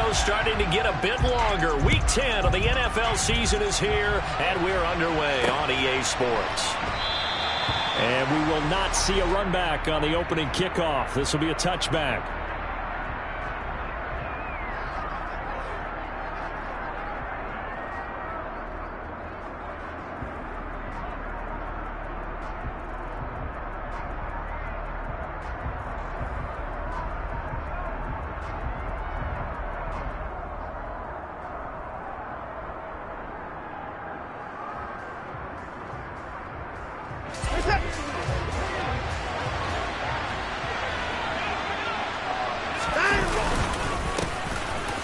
window starting to get a bit longer. Week 10 of the NFL season is here, and we're underway on EA Sports. And we will not see a run back on the opening kickoff. This will be a touchback.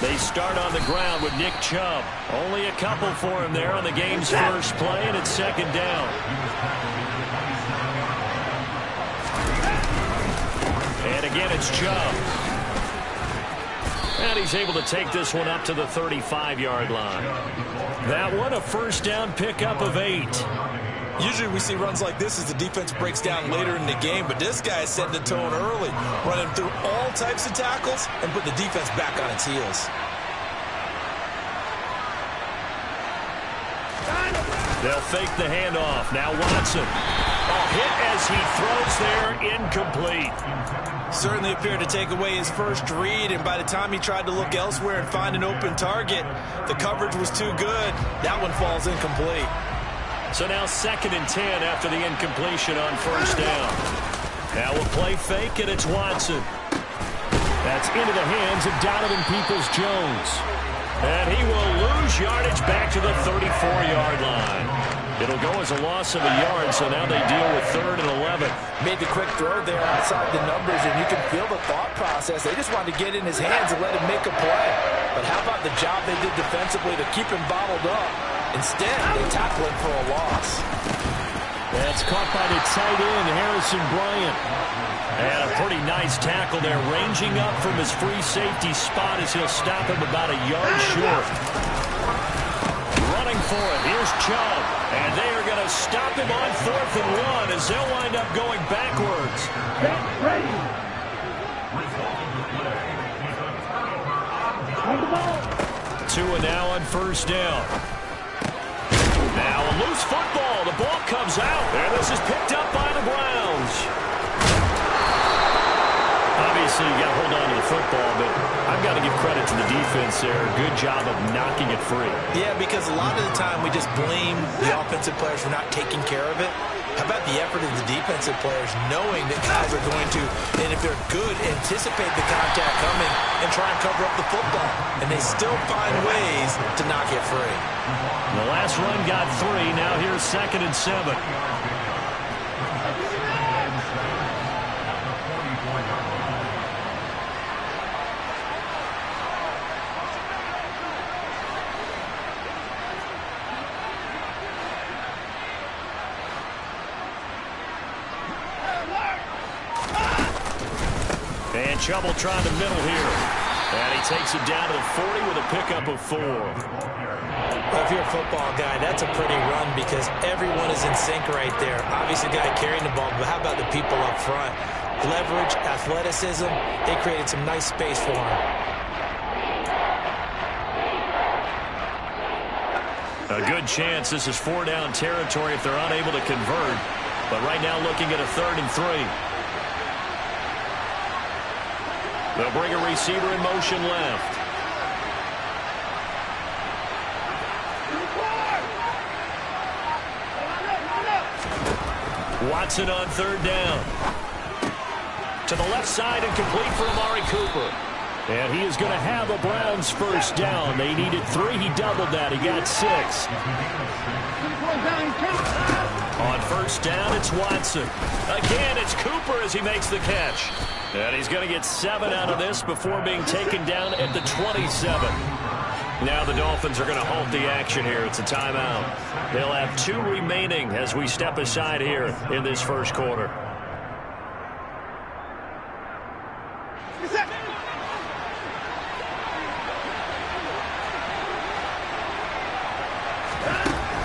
They start on the ground with Nick Chubb. Only a couple for him there on the game's first play, and it's second down. And again, it's Chubb. And he's able to take this one up to the 35-yard line. That one, a first down pickup of 8. Usually we see runs like this as the defense breaks down later in the game, but this guy is setting the tone early, running through all types of tackles and put the defense back on its heels. They'll fake the handoff. Now Watson. A hit as he throws there, incomplete. Certainly appeared to take away his first read, and by the time he tried to look elsewhere and find an open target, the coverage was too good. That one falls incomplete. So now 2nd and 10 after the incompletion on first down. Now a play fake, and it's Watson. That's into the hands of Donovan Peoples-Jones. And he will lose yardage back to the 34-yard line. It'll go as a loss of a yard, so now they deal with 3rd and 11. Made the quick throw there outside the numbers, and you can feel the thought process. They just wanted to get in his hands and let him make a play. But how about the job they did defensively to keep him bottled up? Instead, they tackle him for a loss. That's caught by the tight end, Harrison Bryant. And a pretty nice tackle there, ranging up from his free safety spot as he'll stop him about a yard short. Running for it, here's Chubb. And they are going to stop him on 4th and 1 as they'll wind up going backwards. Ready. 2 and now on first down. Now a loose football. The ball comes out. And this is picked up by the Browns. Obviously, you got to hold on to the football, but I've got to give credit to the defense there. Good job of knocking it free. Yeah, because a lot of the time we just blame the offensive players for not taking care of it. How about the effort of the defensive players knowing that guys are going to, and if they're good, anticipate the contact coming and try and cover up the football. And they still find ways to knock it free. The last run got 3. Now here's 2nd and 7. And Chubb will try the middle here. And he takes it down to the 40 with a pickup of 4. Well, if you're a football guy, that's a pretty run because everyone is in sync right there. Obviously, the guy carrying the ball, but how about the people up front? Leverage, athleticism, they created some nice space for him. A good chance this is 4-down territory if they're unable to convert. But right now looking at a 3rd and 3. They'll bring a receiver in motion left. Watson on 3rd down. To the left side and complete for Amari Cooper. And he is going to have a Browns first down. They needed 3. He doubled that. He got 6. On first down, it's Watson. Again, it's Cooper as he makes the catch. And he's going to get 7 out of this before being taken down at the 27. Now the Dolphins are going to halt the action here. It's a timeout. They'll have 2 remaining as we step aside here in this first quarter.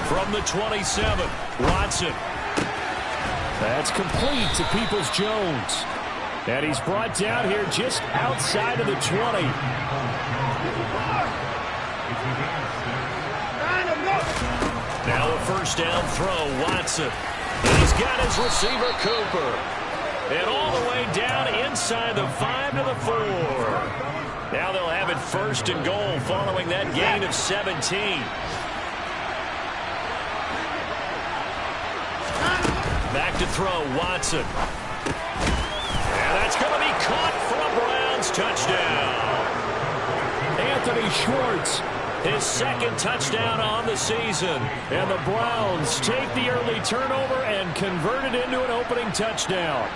From the 27, Watson. That's complete to Peoples-Jones. And he's brought down here just outside of the 20. Now a first down throw, Watson. And he's got his receiver, Cooper. And all the way down inside the 5 to the 4. Now they'll have it first and goal following that gain of 17. Back to throw, Watson. And that's going to be caught for a Browns touchdown. Anthony Schwartz, his second touchdown on the season. And the Browns take the early turnover and convert it into an opening touchdown.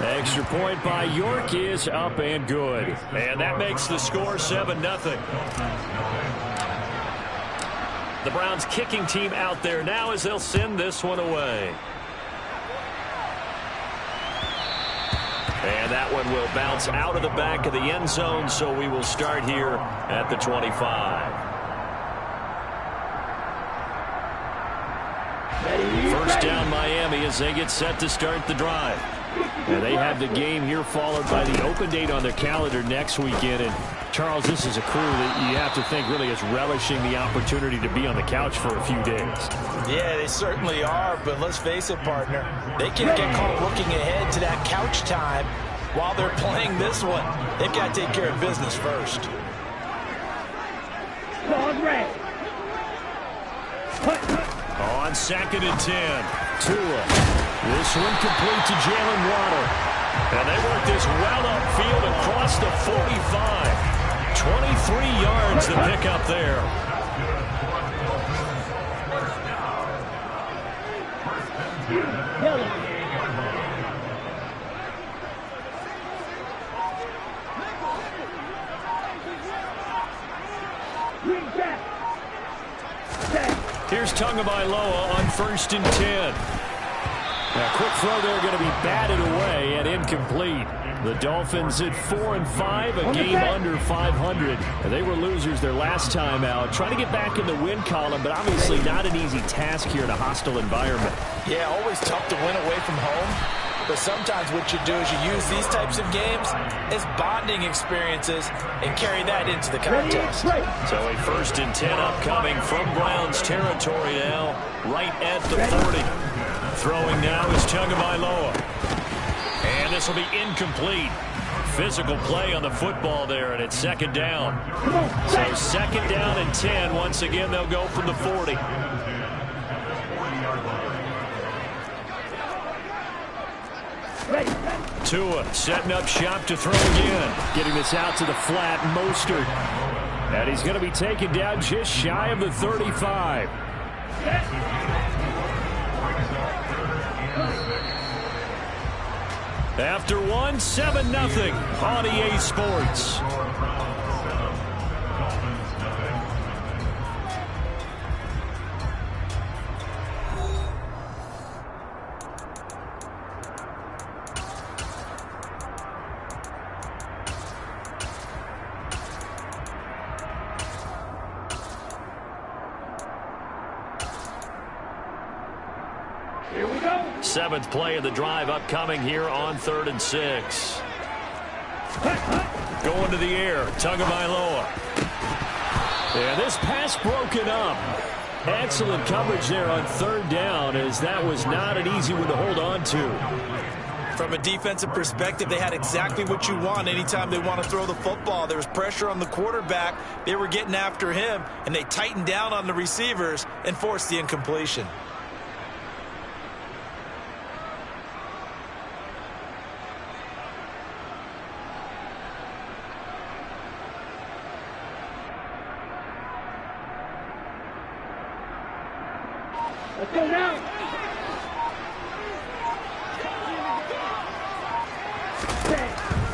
Extra point by York is up and good. And that makes the score 7-0. The Browns kicking team out there now as they'll send this one away. And that one will bounce out of the back of the end zone, so we will start here at the 25. First down Miami as they get set to start the drive. And they have the game here followed by the open date on their calendar next weekend. And Charles, this is a crew that you have to think really is relishing the opportunity to be on the couch for a few days. Yeah, they certainly are, but let's face it, partner. They can't get caught looking ahead to that couch time while they're playing this one. They've got to take care of business first. On 2nd and 10, Tua. This one complete to Jalen Waddle. And they work this well upfield across the 45. 23 yards to pick up there. Here's Tagovailoa on 1st and 10. Now, quick throw there going to be batted away and incomplete. The Dolphins at 4-5, a game under 500. And they were losers their last time out. Trying to get back in the win column, but obviously not an easy task here in a hostile environment. Yeah, always tough to win away from home. But sometimes what you do is you use these types of games as bonding experiences and carry that into the contest. So a 1st and 10 upcoming from Browns territory now, right at the 40. Throwing now is Tagovailoa. And this will be incomplete. Physical play on the football there, and it's 2nd down. So 2nd down and 10. Once again, they'll go from the 40. Tua setting up shop to throw again. Getting this out to the flat, Mostert. And he's going to be taken down just shy of the 35. After one, 7-0 on EA Sports. Here we go. 7th play of the drive upcoming here on 3rd and 6. Going to the air, Tagovailoa. And this pass broken up. Excellent coverage there on 3rd down, as that was not an easy one to hold on to. From a defensive perspective, they had exactly what you want anytime they want to throw the football. There was pressure on the quarterback. They were getting after him, and they tightened down on the receivers and forced the incompletion. Let's go now.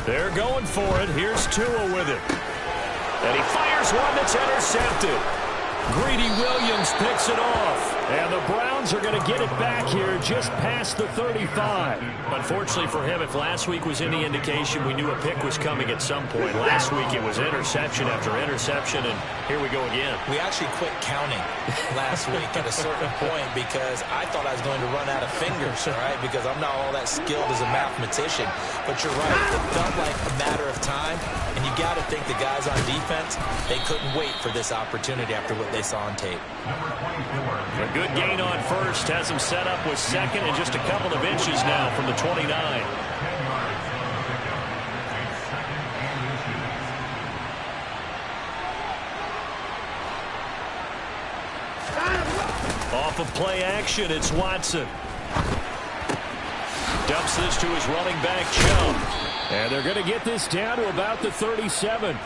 They're going for it. Here's Tua with it. And he fires one that's intercepted. Greedy Williams picks it off. And the Browns Browns are going to get it back here just past the 35. Unfortunately for him, if last week was any indication, we knew a pick was coming at some point. Last week it was interception after interception, and here we go again. We actually quit counting last week at a certain point because I thought I was going to run out of fingers, all right, because I'm not all that skilled as a mathematician. But you're right, it felt like a matter of time, and you got to think the guys on defense, they couldn't wait for this opportunity after what they saw on tape. A good gain on first has him set up with second and just a couple of inches now from the 29. Off of play action, it's Watson. Dumps this to his running back, Chubb. And they're going to get this down to about the 37.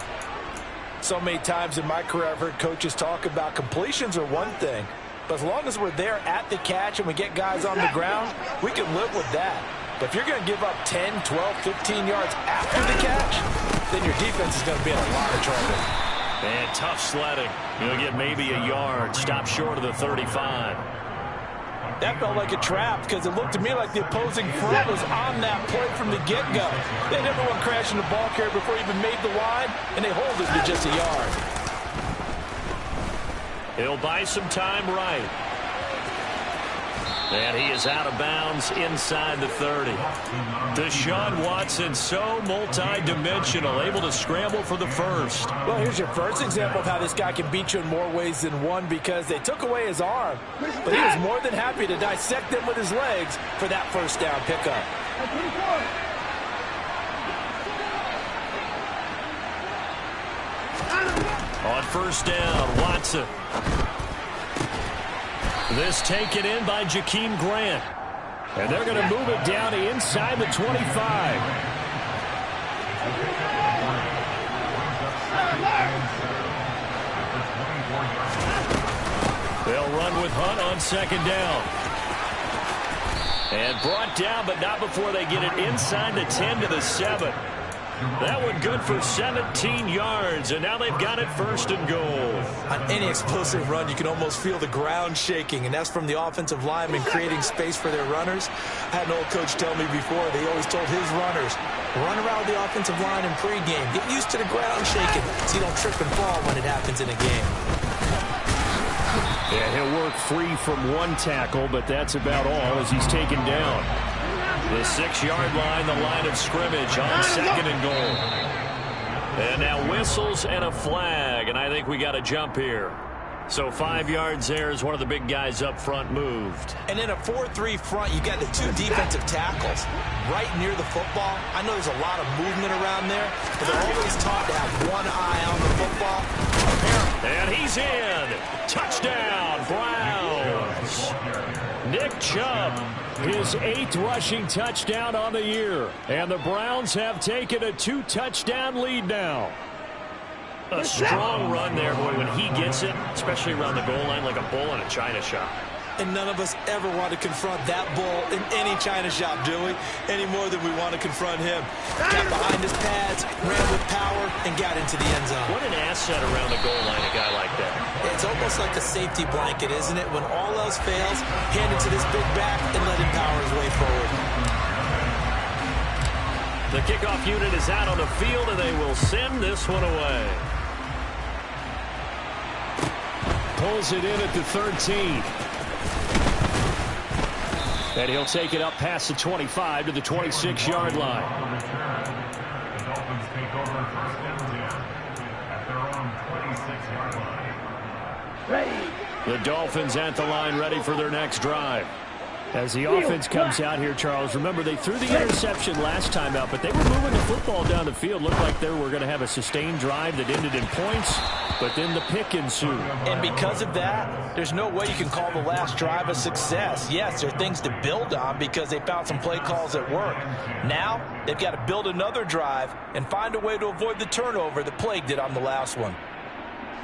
So many times in my career I've heard coaches talk about completions are one thing, but as long as we're there at the catch and we get guys on the ground, we can live with that. But if you're going to give up 10, 12, 15 yards after the catch, then your defense is going to be in a lot of trouble. And tough sledding. He'll get maybe a yard. Stop short of the 35. That felt like a trap because it looked to me like the opposing front was on that play from the get-go. They had everyone crashing the ball carrier before he even made the line, and they hold it to just a yard. He'll buy some time right. And he is out of bounds inside the 30. Deshaun Watson, so multi-dimensional, able to scramble for the first. Well, here's your first example of how this guy can beat you in more ways than one because they took away his arm, but he was more than happy to dissect them with his legs for that first down pickup. On first down, Watson. This taken in by Jakeem Grant. And they're going to move it down to inside the 25. They'll run with Hunt on second down. And brought down, but not before they get it inside the 10 to the 7. That one good for 17 yards, and now they've got it first and goal. On any explosive run, you can almost feel the ground shaking, and that's from the offensive linemen creating space for their runners. I had an old coach tell me before, they always told his runners, run around the offensive line in pregame. Get used to the ground shaking so you don't trip and fall when it happens in a game. Yeah, he'll work free from one tackle, but that's about all as he's taken down. The 6-yard line, the line of scrimmage on second and goal. And now whistles and a flag, and I think we got a jump here. So 5 yards there as one of the big guys up front moved. And in a 4-3 front, you got the two defensive tackles right near the football. I know there's a lot of movement around there, but they're always taught to have one eye on the football. And he's in. Touchdown, Browns. Nick Chubb, his 8th rushing touchdown on the year. And the Browns have taken a 2-touchdown lead now. A strong run there, boy, when he gets it, especially around the goal line like a bull in a china shop. And none of us ever want to confront that bull in any china shop, do we? Any more than we want to confront him. Got behind his pads, ran with power, and got into the end zone. What an asset around the goal line, a guy like that. It's almost like a safety blanket, isn't it? When all else fails, hand it to this big back and let him power his way forward. The kickoff unit is out on the field, and they will send this one away. Pulls it in at the 13. And he'll take it up past the 25 to the 26-yard line. The Dolphins at the line ready for their next drive. As the offense comes out here, Charles, remember they threw the interception last time out, but they were moving the football down the field. Looked like they were going to have a sustained drive that ended in points, but then the pick ensued. And because of that, there's no way you can call the last drive a success. Yes, there are things to build on because they found some play calls that work. Now, they've got to build another drive and find a way to avoid the turnover that plagued it on the last one.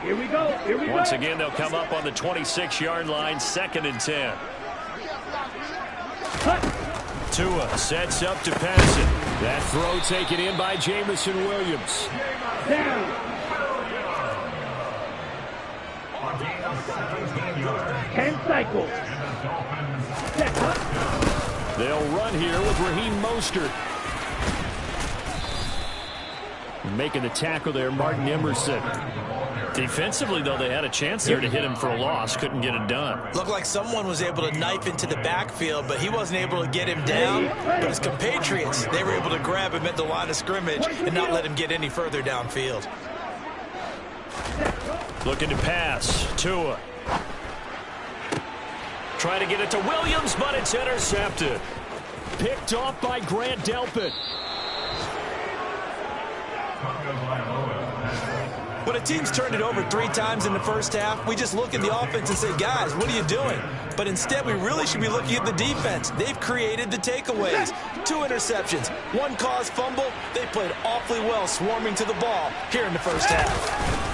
Here we go. Here we go. Once again, they'll come up on the 26-yard line, 2nd and 10. Tua sets up to pass it. That throw taken in by Jamison Williams. Down. 10 cycles. They'll run here with Raheem Mostert. Making the tackle there, Martin Emerson. Defensively, though, they had a chance there to hit him for a loss. Couldn't get it done. Looked like someone was able to knife into the backfield, but he wasn't able to get him down. But his compatriots, they were able to grab him at the line of scrimmage and not let him get any further downfield. Looking to pass. Tua. Trying to get it to Williams, but it's intercepted. Picked off by Grant Delpit. When a team's turned it over 3 times in the first half, we just look at the offense and say, guys, what are you doing? But instead, we really should be looking at the defense. They've created the takeaways. 2 interceptions, 1 caused fumble. They played awfully well swarming to the ball here in the first half.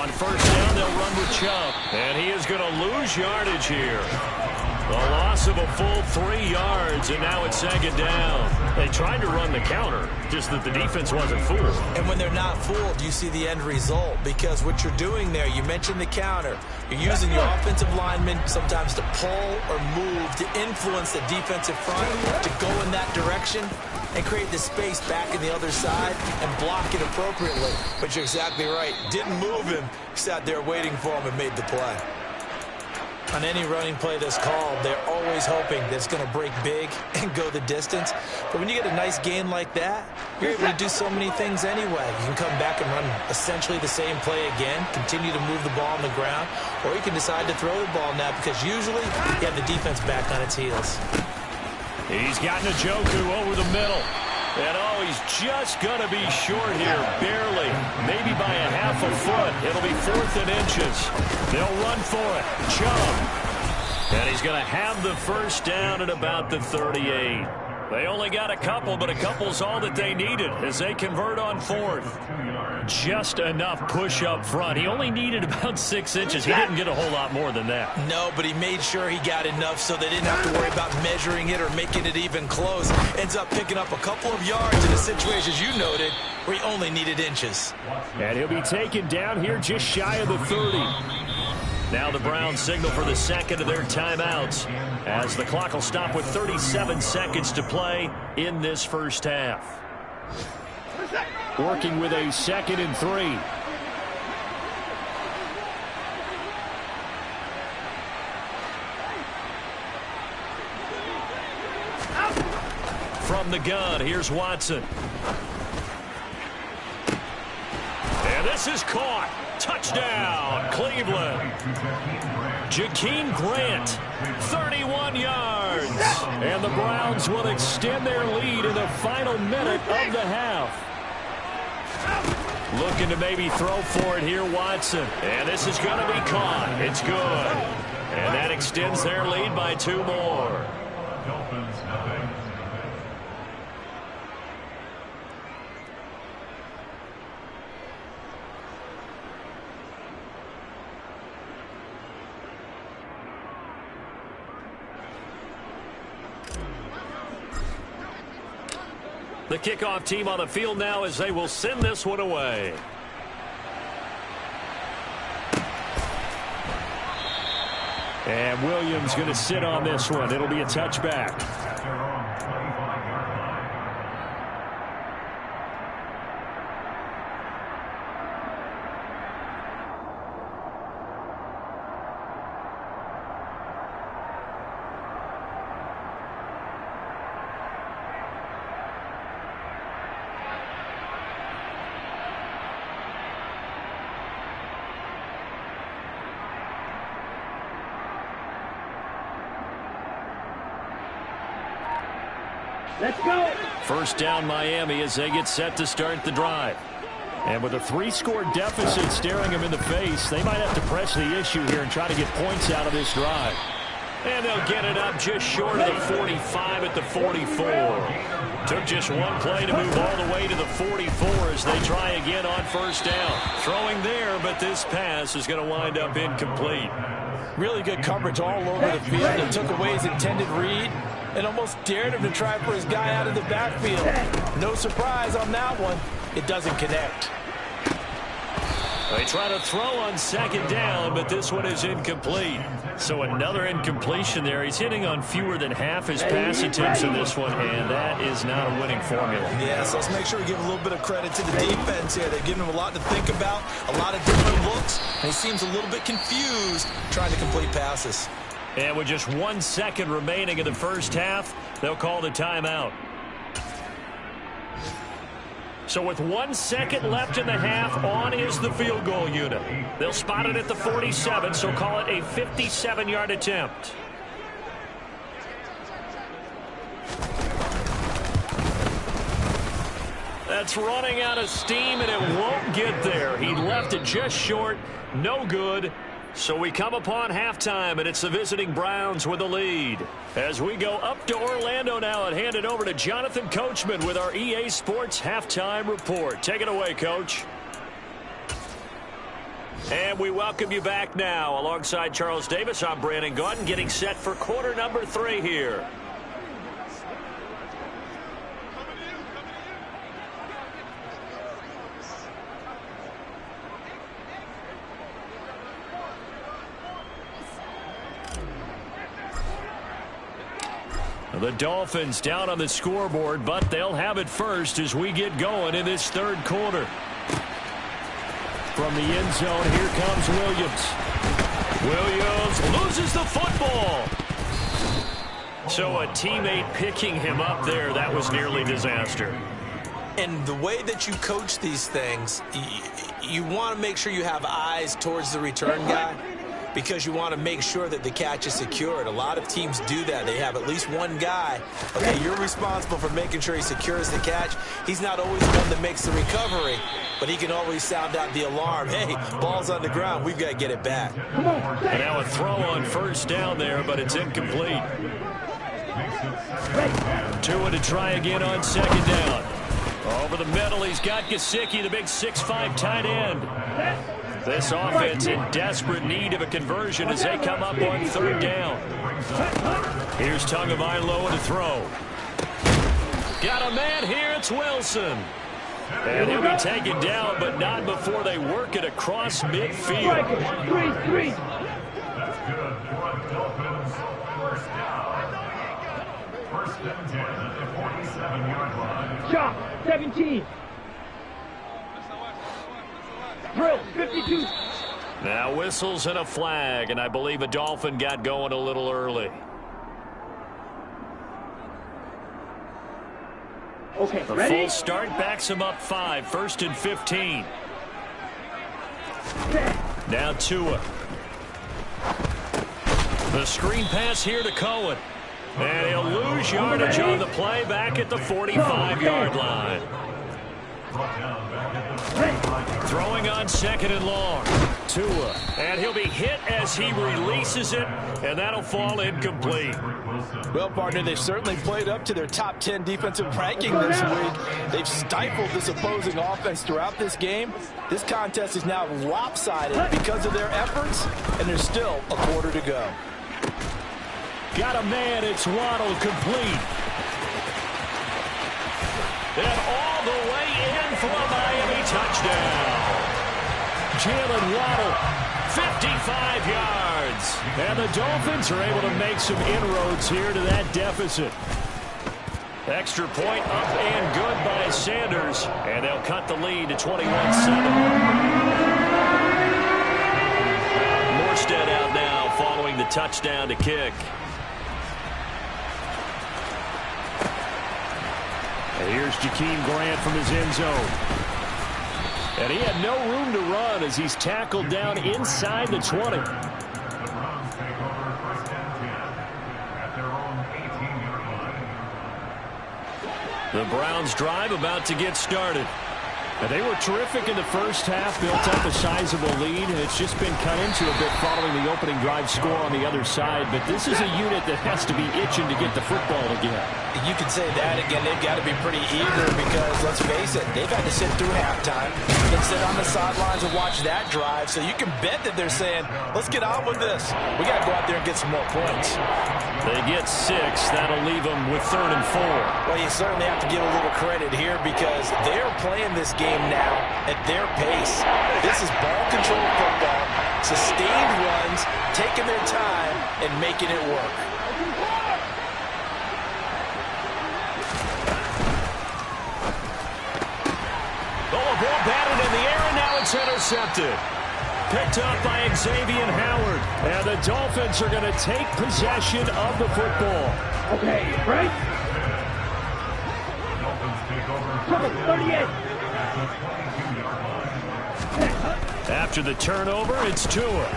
On first down, they'll run with Chubb. And he is going to lose yardage here. A loss of a full 3 yards, and now it's 2nd down. They tried to run the counter, just that the defense wasn't fooled. And when they're not fooled, you see the end result, because what you're doing there, you mentioned the counter. You're using your offensive linemen sometimes to pull or move to influence the defensive front to go in that direction and create the space back in the other side and block it appropriately. But you're exactly right. Didn't move him. Sat there waiting for him and made the play. On any running play that's called, they're always hoping that it's going to break big and go the distance. But when you get a nice gain like that, you're able to do so many things anyway. You can come back and run essentially the same play again, continue to move the ball on the ground, or you can decide to throw the ball now because usually you have the defense back on its heels. He's got Njoku over the middle. And oh, he's just going to be short here, barely, maybe by a half a foot. It'll be 4th and inches. They'll run for it. Chubb. And he's going to have the first down at about the 38. They only got a couple, but a couple's all that they needed as they convert on 4th. Just enough push up front. He only needed about 6 inches. He didn't get a whole lot more than that. No, but he made sure he got enough so they didn't have to worry about measuring it or making it even close. Ends up picking up a couple of yards in a situation, as you noted, where he only needed inches. And he'll be taken down here just shy of the 30. Now the Browns signal for the second of their timeouts as the clock will stop with 37 seconds to play in this first half. Working with a 2nd and 3. From the gun, here's Watson. And this is caught. Touchdown, Cleveland. Jakeem Grant, 31 yards. And the Browns will extend their lead in the final minute of the half. Looking to maybe throw for it here, Watson. And this is going to be caught. It's good. And that extends their lead by 2 more. The kickoff team on the field now as they will send this one away. And Williams going to sit on this one. It'll be a touchback. Let's go. First down Miami as they get set to start the drive. And with a 3-score deficit staring them in the face, they might have to press the issue here and try to get points out of this drive. And they'll get it up just short of the 45 at the 44. Took just one play to move all the way to the 44 as they try again on first down. Throwing there, but this pass is going to wind up incomplete. Really good coverage all over the field. It took away his intended read and almost dared him to try for his guy out of the backfield. No surprise on that one. It doesn't connect. They try to throw on second down, but this one is incomplete. So another incompletion there. He's hitting on fewer than half his pass attempts in this one, and that is not a winning formula. Yeah, so let's make sure we give a little bit of credit to the defense here. They've given him a lot to think about, a lot of different looks, and he seems a little bit confused trying to complete passes. And with just 1 second remaining in the first half, they'll call the timeout. So with 1 second left in the half, on is the field goal unit. They'll spot it at the 47, so call it a 57-yard attempt. That's running out of steam, and it won't get there. He left it just short. No good. So we come upon halftime, and it's the visiting Browns with the lead. As we go up to Orlando now and hand it over to Jonathan Coachman with our EA Sports Halftime Report. Take it away, Coach. And we welcome you back now. Alongside Charles Davis, I'm Brandon Gaudin, getting set for quarter number 3 here. The Dolphins down on the scoreboard, but they'll have it first as we get going in this third quarter. From the end zone, here comes Williams. Williams loses the football. So a teammate picking him up there, that was nearly disaster. And the way that you coach these things, you want to make sure you have eyes towards the return guy, because you want to make sure that the catch is secured. A lot of teams do that. They have at least one guy. Okay, you're responsible for making sure he secures the catch. He's not always the one that makes the recovery, but he can always sound out the alarm. Hey, ball's on the ground. We've got to get it back. And now a throw on first down there, but it's incomplete. Tua to try again on second down. Over the middle, he's got Gesicki, the big 6'5" tight end. This offense in desperate need of a conversion as they come up on third down. Here's Tagovailoa to throw. Got a man here, it's Wilson. And he'll be taken down, but not before they work it across midfield. Shot, 17. Drill, 52. Now whistles and a flag, and I believe a Dolphin got going a little early. Okay, The ready? full start backs him up 5, 1st and 15. Now Tua. The screen pass here to Cohen. And he'll lose yardage on the play back at the 45-yard line. Throwing on second and long. Tua. And he'll be hit as he releases it, and that'll fall incomplete. Well, partner, they've certainly played up to their top 10 defensive ranking this week. They've stifled this opposing offense throughout this game. This contest is now lopsided because of their efforts, and there's still a quarter to go. Got a man, it's Waddle, complete. And all the way in for a Miami touchdown. Jalen Waddle, 55 yards. And the Dolphins are able to make some inroads here to that deficit. Extra point up and good by Sanders. And they'll cut the lead to 21-7. Morstead out now following the touchdown to kick. And here's Jakeem Grant from his end zone. And he had no room to run as he's tackled down inside the 20. The Browns drive about to get started. And they were terrific in the first half, built up a sizable lead, and it's just been cut into a bit following the opening drive score on the other side. But this is a unit that has to be itching to get the football again. You can say that again. They've got to be pretty eager because, let's face it, they've had to sit through halftime and sit on the sidelines and watch that drive. So you can bet that they're saying, let's get on with this. We got to go out there and get some more points. They get 6. That'll leave them with 3rd and 4. Well, you certainly have to give a little credit here because they're playing this game now at their pace. This is ball control football, sustained runs, taking their time, and making it work. Oh, a ball batted in the air, and now it's intercepted. Picked up by Xavier Howard. And the Dolphins are going to take possession of the football. Okay, right? Cover 38. After the turnover, it's Tua.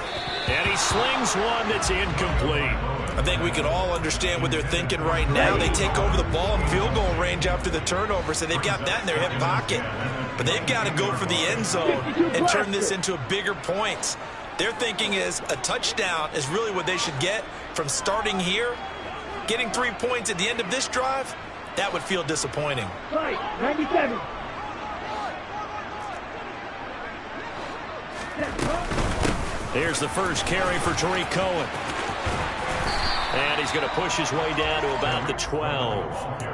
And he slings one that's incomplete. I think we can all understand what they're thinking right now. They take over the ball in field goal range after the turnover, so they've got that in their hip pocket. But they've got to go for the end zone and turn this into bigger points. Their thinking is a touchdown is really what they should get from starting here. Getting 3 points at the end of this drive, that would feel disappointing. Right, 97. Here's the first carry for Tariq Cohen. And he's going to push his way down to about the 12.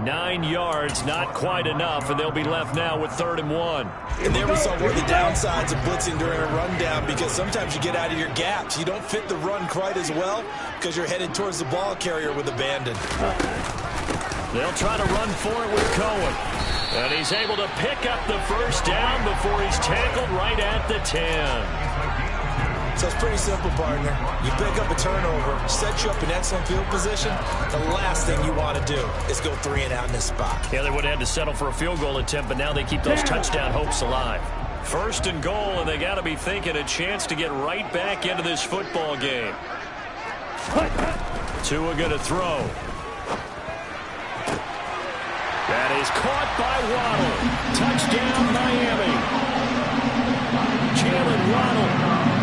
9 yards, not quite enough, and they'll be left now with 3rd and 1. And there we saw one of the downsides of blitzing during a rundown, because sometimes you get out of your gaps. You don't fit the run quite as well because you're headed towards the ball carrier with abandon. They'll try to run for it with Cohen. And he's able to pick up the first down before he's tackled right at the 10. So it's pretty simple, partner. You pick up a turnover, set you up in excellent field position. The last thing you want to do is go 3 and out in this spot. Yeah, they would have had to settle for a field goal attempt, but now they keep those touchdown hopes alive. 1st and goal, and they got to be thinking a chance to get right back into this football game. Tua going to throw. That is caught by Waddle. Touchdown, Miami. Jalen Waddle.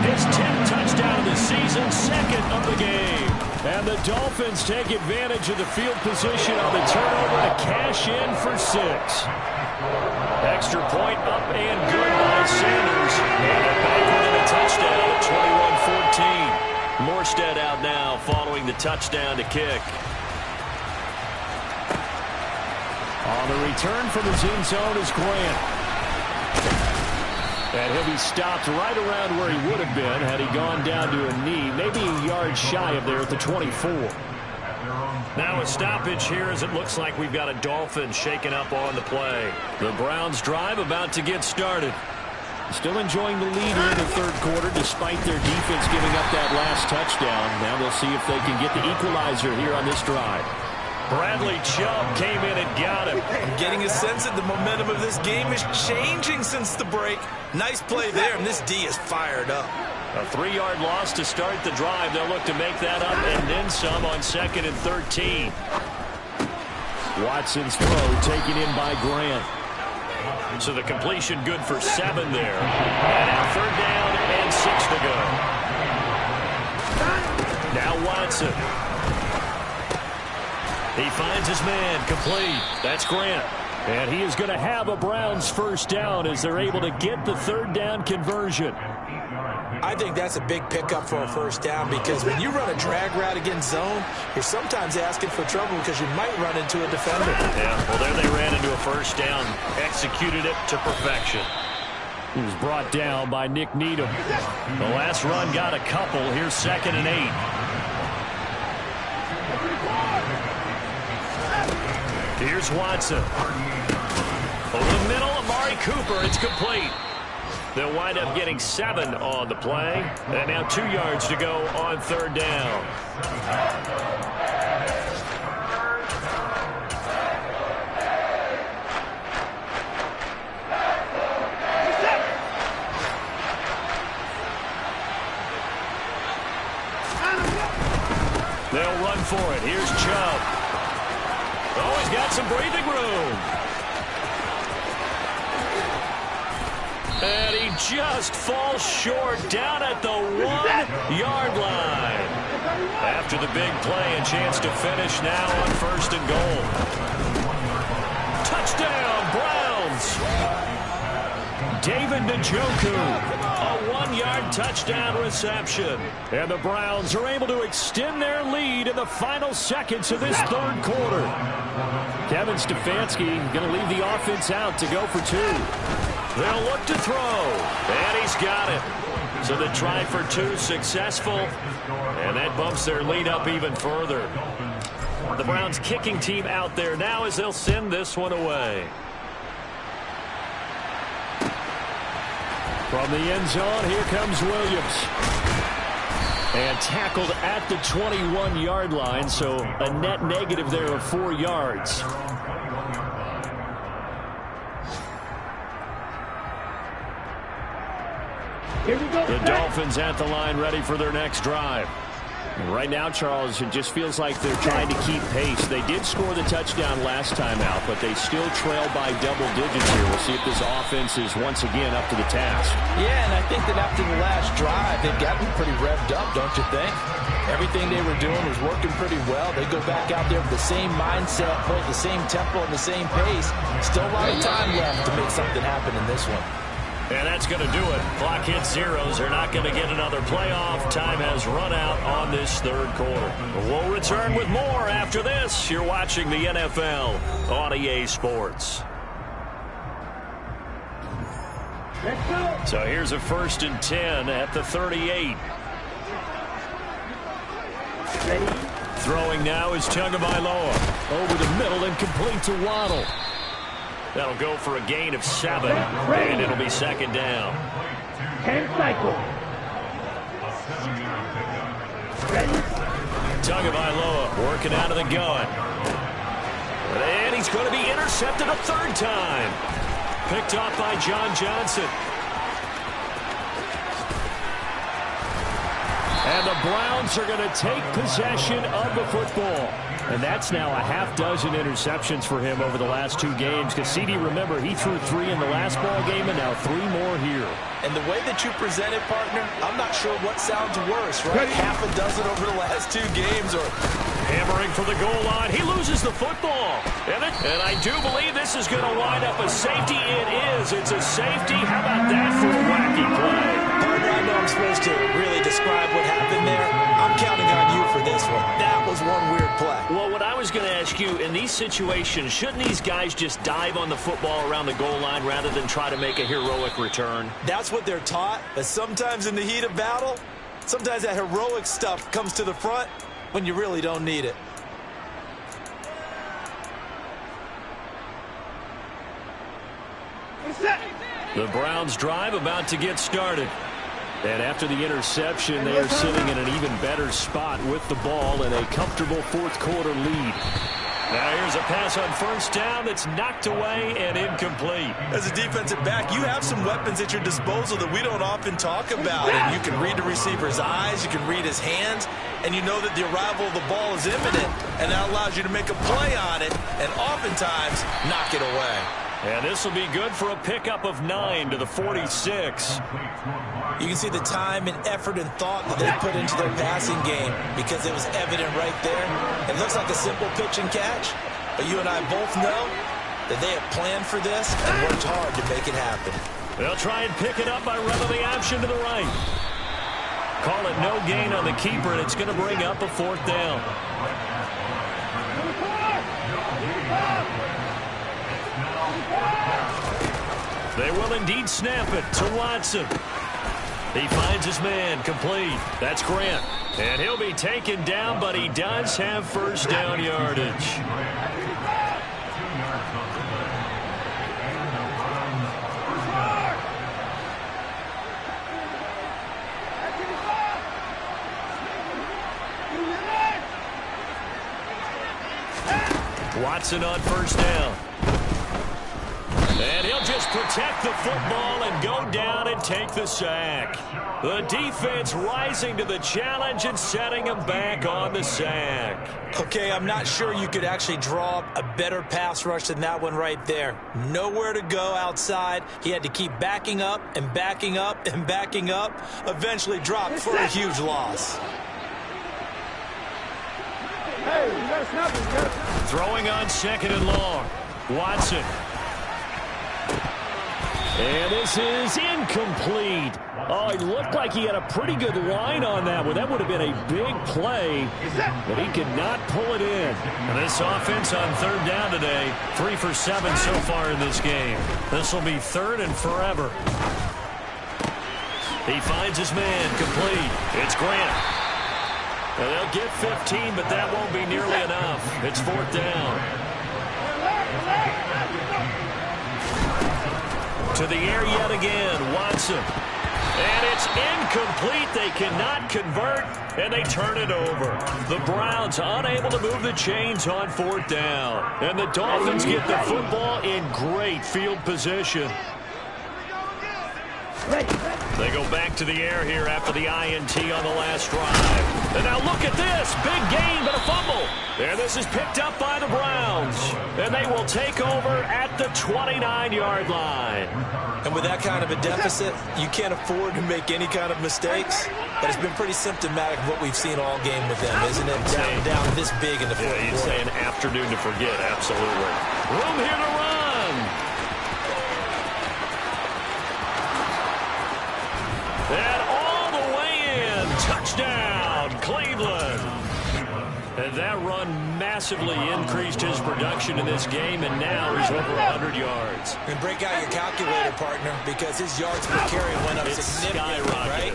His 10th touchdown of the season, 2nd of the game. And the Dolphins take advantage of the field position on the turnover to cash in for 6. Extra point up and good by Sanders. And they're back within a touchdown at 21-14. Morstead out now following the touchdown to kick. On the return from his end zone is Grant. And he'll be stopped right around where he would have been had he gone down to a knee, maybe a yard shy of there at the 24. Now a stoppage here as it looks like we've got a Dolphin shaken up on the play. The Browns drive about to get started. Still enjoying the lead here in the 3rd quarter despite their defense giving up that last touchdown. Now they'll see if they can get the equalizer here on this drive. Bradley Chubb came in and got him. I'm getting a sense that the momentum of this game is changing since the break. Nice play there, and this D is fired up. A 3-yard loss to start the drive. They'll look to make that up and then some on 2nd and 13. Watson's throw taken in by Grant. So the completion good for 7 there. And now 3rd down and 6 to go. Now Watson. He finds his man, complete. That's Grant. And he is going to have a Browns first down as they're able to get the 3rd down conversion. I think that's a big pickup for a first down because when you run a drag route against zone, you're sometimes asking for trouble because you might run into a defender. Yeah, well, there they ran into a first down, executed it to perfection. He was brought down by Nick Needham. The last run got a couple. Here's 2nd and 8. Here's Watson. Over the middle, Amari Cooper. It's complete. They'll wind up getting 7 on the play. And now 2 yards to go on 3rd down. They'll run for it. Here's Chubb. Oh, he's got some breathing room. And he just falls short down at the 1-yard line. After the big play, a chance to finish now on 1st and goal. Touchdown, Browns. David Njoku. A 1-yard touchdown reception. And the Browns are able to extend their lead in the final seconds of this third quarter. Kevin Stefanski going to leave the offense out to go for 2. They'll look to throw. And he's got it. So the try for 2 successful. And that bumps their lead up even further. The Browns kicking team out there now as they'll send this one away. From the end zone, here comes Williams. And tackled at the 21-yard line, so a net negative there of 4 yards. Here we go. The Dolphins at the line ready for their next drive. Right now, Charles, it just feels like they're trying to keep pace. They did score the touchdown last time out, but they still trail by double digits here. We'll see if this offense is once again up to the task. Yeah, and I think that after the last drive, they've gotten pretty revved up, don't you think? Everything they were doing was working pretty well. They go back out there with the same mindset, play at the same tempo and the same pace. Still a lot of time left to make something happen in this one. And that's going to do it. Clock hits zeros. They're not going to get another playoff. Time has run out on this third quarter. We'll return with more after this. You're watching the NFL on EA Sports. Let's go. So here's a 1st and 10 at the 38. Ready? Throwing now is Tagovailoa. Over the middle and complete to Waddle. That'll go for a gain of 7, and it'll be 2nd down. 10 cycles. Ready? Tagovailoa working out of the gun. And he's going to be intercepted a 3rd time. Picked off by John Johnson. And the Browns are going to take possession of the football. And that's now a half dozen interceptions for him over the last 2 games. Because CD, remember, he threw 3 in the last ball game and now 3 more here. And the way that you present it, partner, I'm not sure what sounds worse, right? Half a dozen over the last 2 games or... Hammering for the goal line. He loses the football. And I do believe this is going to wind up a safety. It is. It's a safety. How about that for a wacky play? Partner, I know I'm supposed to really describe what happened there. I'm counting on you for this one. That was one weird play. Well, what I was going to ask you, in these situations, shouldn't these guys just dive on the football around the goal line rather than try to make a heroic return? That's what they're taught. But sometimes in the heat of battle, sometimes that heroic stuff comes to the front when you really don't need it. The Browns drive about to get started. And after the interception, they are sitting in an even better spot with the ball in a comfortable 4th quarter lead. Now here's a pass on 1st down that's knocked away and incomplete. As a defensive back, you have some weapons at your disposal that we don't often talk about. And you can read the receiver's eyes, you can read his hands, and you know that the arrival of the ball is imminent, and that allows you to make a play on it and oftentimes knock it away. And this will be good for a pickup of 9 to the 46. You can see the time and effort and thought that they put into their passing game because it was evident right there. It looks like a simple pitch and catch, but you and I both know that they have planned for this and worked hard to make it happen. They'll try and pick it up by running the option to the right. Call it no gain on the keeper, and it's going to bring up a 4th down. They will indeed snap it to Watson. He finds his man, complete. That's Grant. And he'll be taken down, but he does have 1st down yardage. Watson on 1st down. And he'll just protect the football and go down and take the sack. The defense rising to the challenge and setting him back on the sack. Okay, I'm not sure you could actually draw up a better pass rush than that one right there. Nowhere to go outside. He had to keep backing up and backing up and backing up. Eventually dropped for a huge loss. Hey, you gotta snap it, Throwing on 2nd and long. Watson. And this is incomplete. Oh, it looked like he had a pretty good line on that one. That would have been a big play, but he could not pull it in. And this offense on third down today, 3 for 7 so far in this game. This will be third and forever. He finds his man, complete. It's Grant. And they'll get 15, but that won't be nearly enough. It's fourth down. To the air yet again, Watson. And it's incomplete. They cannot convert, and they turn it over. The Browns unable to move the chains on fourth down. And the Dolphins get the football in great field position. They go back to the air here after the INT on the last drive. And now look at this. Big gain, but a fumble. And this is picked up by the Browns. And they will take over at the 29-yard line. And with that kind of a deficit, you can't afford to make any kind of mistakes. But it's been pretty symptomatic of what we've seen all game with them, isn't it? Down this big in the fourth quarter. You'd say an afternoon to forget, absolutely. Room here to run. And all the way in. Touchdown, Cleveland. And that run massively increased his production in this game, and now he's over 100 yards. And break out your calculator, partner, because his yards per carry went up significantly, right?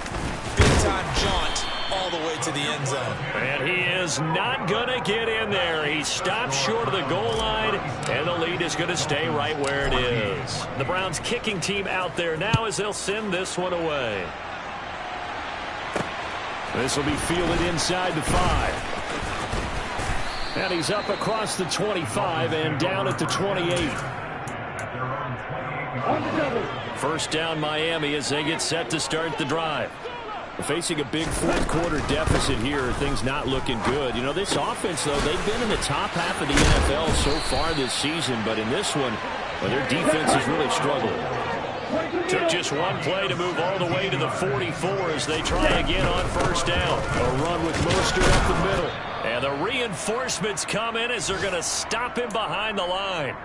Big-time jaunt all the way to the end zone. And he is not going to get in there. He stopped short of the goal line, and the lead is going to stay right where it is. The Browns kicking team out there now as they'll send this one away. This will be fielded inside the 5. And he's up across the 25 and down at the 28. First down Miami as they get set to start the drive. Facing a big fourth quarter deficit here, things not looking good. You know, this offense, though, they've been in the top half of the NFL so far this season, but in this one, well, their defense has really struggled. Took just one play to move all the way to the 44 as they try again on first down. A run with Mostert up the middle. And the reinforcements come in as they're going to stop him behind the line.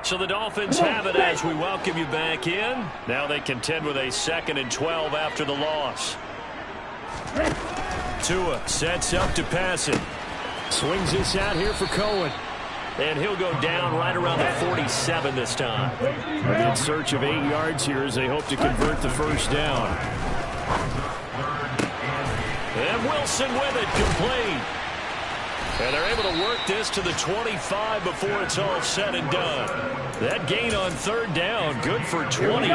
So the Dolphins have it as we welcome you back in. Now they contend with a 2nd and 12 after the loss. Tua sets up to pass it. Swings this out here for Cohen. And he'll go down right around the 47 this time. In search of 8 yards here as they hope to convert the first down. And Wilson with it, complete. And they're able to work this to the 25 before it's all said and done. That gain on third down, good for 28.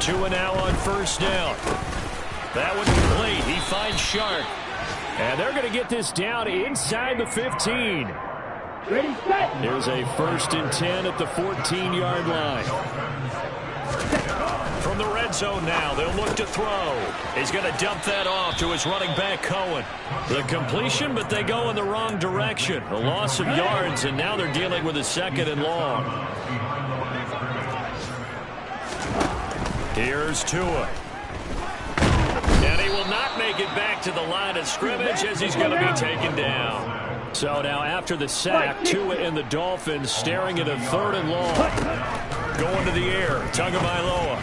Tua now on first down. That one complete. He finds Sharp. And they're going to get this down inside the 15. Ready, set. Here's a 1st and 10 at the 14-yard line. From the red zone now, they'll look to throw. He's going to dump that off to his running back, Cohen. The completion, but they go in the wrong direction. A loss of yards, and now they're dealing with a 2nd and long. Here's Tua. And he will not make it back to the line of scrimmage as he's going to be taken down. So now after the sack, Tua and the Dolphins staring at a 3rd and long. Going to the air, Tagovailoa.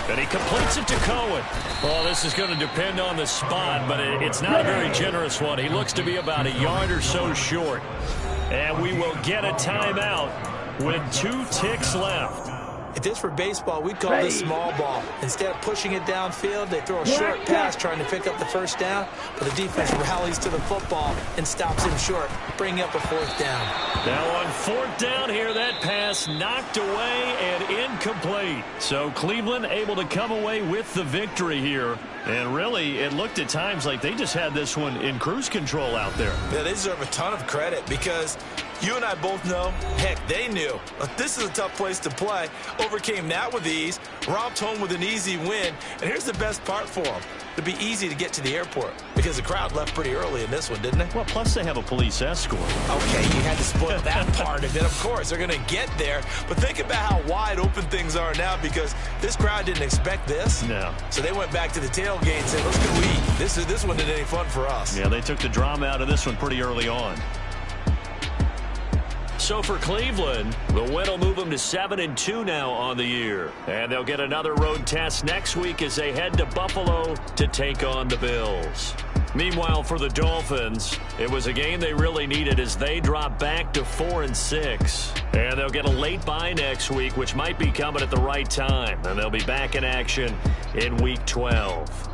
And he completes it to Cohen. Well, this is going to depend on the spot, but it's not a very generous one. He looks to be about a yard or so short. And we will get a timeout with 2 ticks left. If this were baseball, we'd call this small ball. Instead of pushing it downfield, they throw a short pass trying to pick up the first down, but the defense rallies to the football and stops him short, bringing up a 4th down. Now on 4th down here, that pass knocked away and incomplete. So Cleveland able to come away with the victory here. And really, it looked at times like they just had this one in cruise control out there. Yeah, they deserve a ton of credit because you and I both know, heck, they knew. This is a tough place to play. Overcame that with ease, romped home with an easy win. And here's the best part for them. It'd be easy to get to the airport because the crowd left pretty early in this one, didn't they? Well, plus they have a police escort. Okay, you had to spoil that part of it. Of course, they're going to get there. But think about how wide open things are now because this crowd didn't expect this. No. So they went back to the tailgate and said, let's go eat. This one didn't any fun for us. Yeah, they took the drama out of this one pretty early on. So for Cleveland, the win will move them to 7-2 now on the year. And they'll get another road test next week as they head to Buffalo to take on the Bills. Meanwhile, for the Dolphins, it was a game they really needed as they drop back to 4-6. And they'll get a late bye next week, which might be coming at the right time. And they'll be back in action in Week 12.